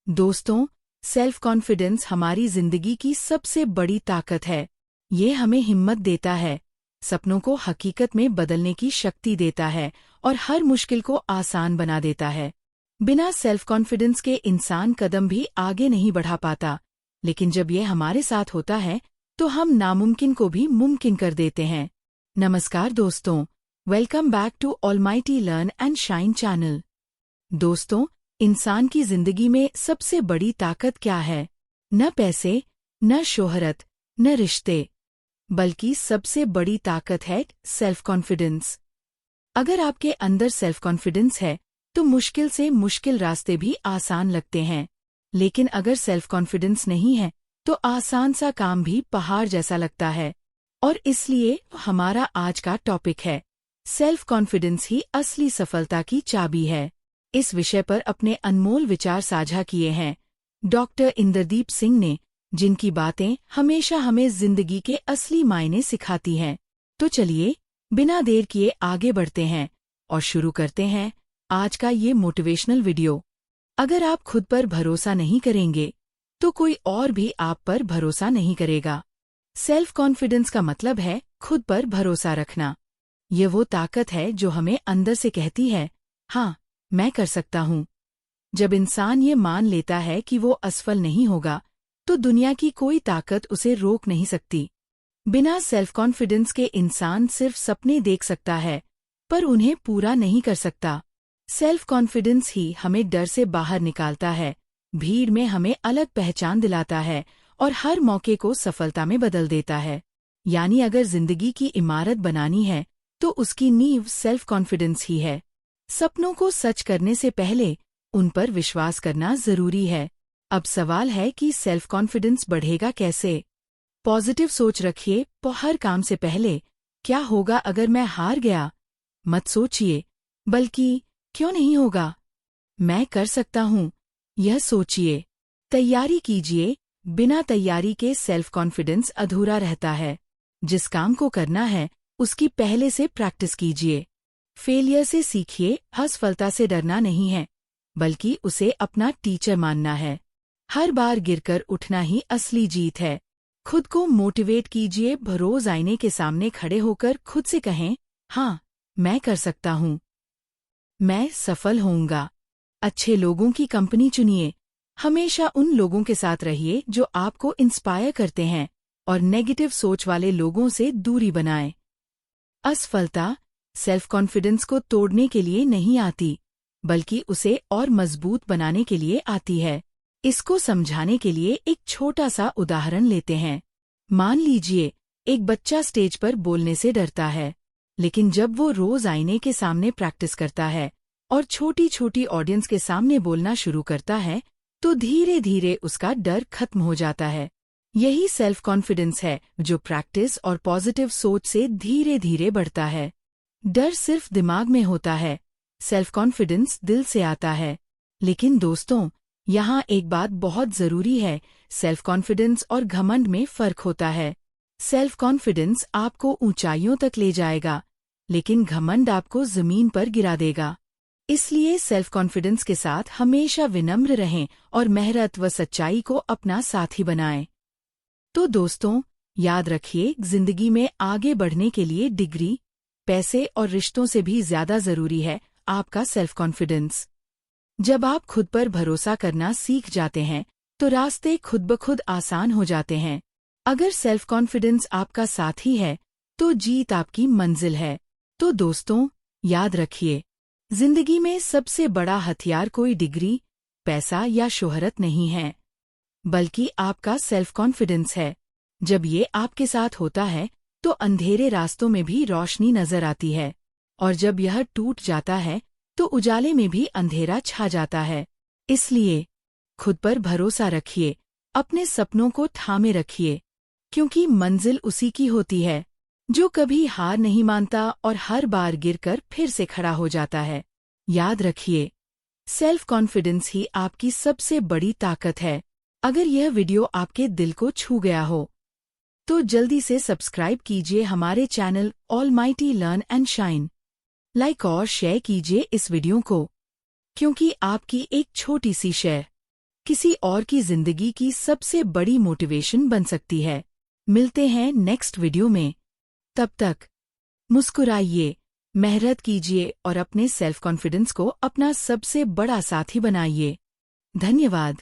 दोस्तों, self confidence हमारी जिंदगी की सबसे बड़ी ताकत है। ये हमें हिम्मत देता है, सपनों को हकीकत में बदलने की शक्ति देता है और हर मुश्किल को आसान बना देता है। बिना सेल्फ कॉन्फिडेंस के इंसान कदम भी आगे नहीं बढ़ा पाता, लेकिन जब ये हमारे साथ होता है तो हम नामुमकिन को भी मुमकिन कर देते हैं। नमस्कार दोस्तों, welcome back to almighty learn and shine channel. दोस्तों, इंसान की जिंदगी में सबसे बड़ी ताकत क्या है? न पैसे, न शोहरत, न रिश्ते, बल्कि सबसे बड़ी ताकत है सेल्फ कॉन्फिडेंस। अगर आपके अंदर सेल्फ कॉन्फिडेंस है तो मुश्किल से मुश्किल रास्ते भी आसान लगते हैं, लेकिन अगर सेल्फ कॉन्फिडेंस नहीं है तो आसान सा काम भी पहाड़ जैसा लगता है। और इसलिए हमारा आज का टॉपिक है, सेल्फ कॉन्फिडेंस ही असली सफलता की चाबी है। इस विषय पर अपने अनमोल विचार साझा किए हैं डॉक्टर इंद्रदीप सिंह ने, जिनकी बातें हमेशा हमें जिंदगी के असली मायने सिखाती हैं। तो चलिए, बिना देर किए आगे बढ़ते हैं और शुरू करते हैं आज का ये मोटिवेशनल वीडियो। अगर आप खुद पर भरोसा नहीं करेंगे तो कोई और भी आप पर भरोसा नहीं करेगा। सेल्फ कॉन्फिडेंस का मतलब है खुद पर भरोसा रखना। ये वो ताकत है जो हमें अंदर से कहती है, हाँ, मैं कर सकता हूँ। जब इंसान ये मान लेता है कि वो असफल नहीं होगा तो दुनिया की कोई ताकत उसे रोक नहीं सकती। बिना सेल्फ कॉन्फिडेंस के इंसान सिर्फ सपने देख सकता है, पर उन्हें पूरा नहीं कर सकता। सेल्फ कॉन्फिडेंस ही हमें डर से बाहर निकालता है, भीड़ में हमें अलग पहचान दिलाता है और हर मौके को सफलता में बदल देता है। यानी अगर जिंदगी की इमारत बनानी है तो उसकी नींव सेल्फ कॉन्फिडेंस ही है। सपनों को सच करने से पहले उन पर विश्वास करना जरूरी है। अब सवाल है कि सेल्फ कॉन्फिडेंस बढ़ेगा कैसे? पॉजिटिव सोच रखिए। हर काम से पहले क्या होगा अगर मैं हार गया मत सोचिए, बल्कि क्यों नहीं होगा, मैं कर सकता हूँ, यह सोचिए। तैयारी कीजिए। बिना तैयारी के सेल्फ कॉन्फिडेंस अधूरा रहता है। जिस काम को करना है उसकी पहले से प्रैक्टिस कीजिए। फेलियर से सीखिए। असफलता से डरना नहीं है, बल्कि उसे अपना टीचर मानना है। हर बार गिरकर उठना ही असली जीत है। खुद को मोटिवेट कीजिए। रोज आईने के सामने खड़े होकर खुद से कहें, हाँ, मैं कर सकता हूँ, मैं सफल होऊंगा। अच्छे लोगों की कंपनी चुनिए। हमेशा उन लोगों के साथ रहिए जो आपको इंस्पायर करते हैं और नेगेटिव सोच वाले लोगों से दूरी बनाएं। असफलता सेल्फ कॉन्फिडेंस को तोड़ने के लिए नहीं आती, बल्कि उसे और मजबूत बनाने के लिए आती है। इसको समझाने के लिए एक छोटा सा उदाहरण लेते हैं। मान लीजिए एक बच्चा स्टेज पर बोलने से डरता है, लेकिन जब वो रोज आईने के सामने प्रैक्टिस करता है और छोटी छोटी ऑडियंस के सामने बोलना शुरू करता है तो धीरे धीरे उसका डर खत्म हो जाता है। यही सेल्फ कॉन्फिडेंस है जो प्रैक्टिस और पॉजिटिव सोच से धीरे धीरे बढ़ता है। डर सिर्फ दिमाग में होता है, सेल्फ कॉन्फिडेंस दिल से आता है। लेकिन दोस्तों, यहाँ एक बात बहुत जरूरी है, सेल्फ कॉन्फिडेंस और घमंड में फर्क होता है। सेल्फ कॉन्फिडेंस आपको ऊंचाइयों तक ले जाएगा, लेकिन घमंड आपको जमीन पर गिरा देगा। इसलिए सेल्फ कॉन्फिडेंस के साथ हमेशा विनम्र रहें और मेहनत व सच्चाई को अपना साथी बनाएं। तो दोस्तों, याद रखिए, जिंदगी में आगे बढ़ने के लिए डिग्री, पैसे और रिश्तों से भी ज्यादा जरूरी है आपका सेल्फ कॉन्फिडेंस। जब आप खुद पर भरोसा करना सीख जाते हैं तो रास्ते खुद ब खुद आसान हो जाते हैं। अगर सेल्फ कॉन्फिडेंस आपका साथी है तो जीत आपकी मंजिल है। तो दोस्तों, याद रखिए, जिंदगी में सबसे बड़ा हथियार कोई डिग्री, पैसा या शोहरत नहीं है, बल्कि आपका सेल्फ कॉन्फिडेंस है। जब ये आपके साथ होता है तो अंधेरे रास्तों में भी रोशनी नजर आती है, और जब यह टूट जाता है तो उजाले में भी अंधेरा छा जाता है। इसलिए खुद पर भरोसा रखिए, अपने सपनों को थामे रखिए, क्योंकि मंजिल उसी की होती है जो कभी हार नहीं मानता और हर बार गिरकर फिर से खड़ा हो जाता है। याद रखिए, सेल्फ कॉन्फिडेंस ही आपकी सबसे बड़ी ताकत है। अगर यह वीडियो आपके दिल को छू गया हो तो जल्दी से सब्सक्राइब कीजिए हमारे channel almighty learn and shine. Like और शेयर कीजिए इस वीडियो को, क्योंकि आपकी एक छोटी सी शेयर किसी और की जिंदगी की सबसे बड़ी मोटिवेशन बन सकती है। मिलते हैं नेक्स्ट वीडियो में। तब तक मुस्कुराइए, मेहनत कीजिए और अपने सेल्फ कॉन्फिडेंस को अपना सबसे बड़ा साथी बनाइए। धन्यवाद।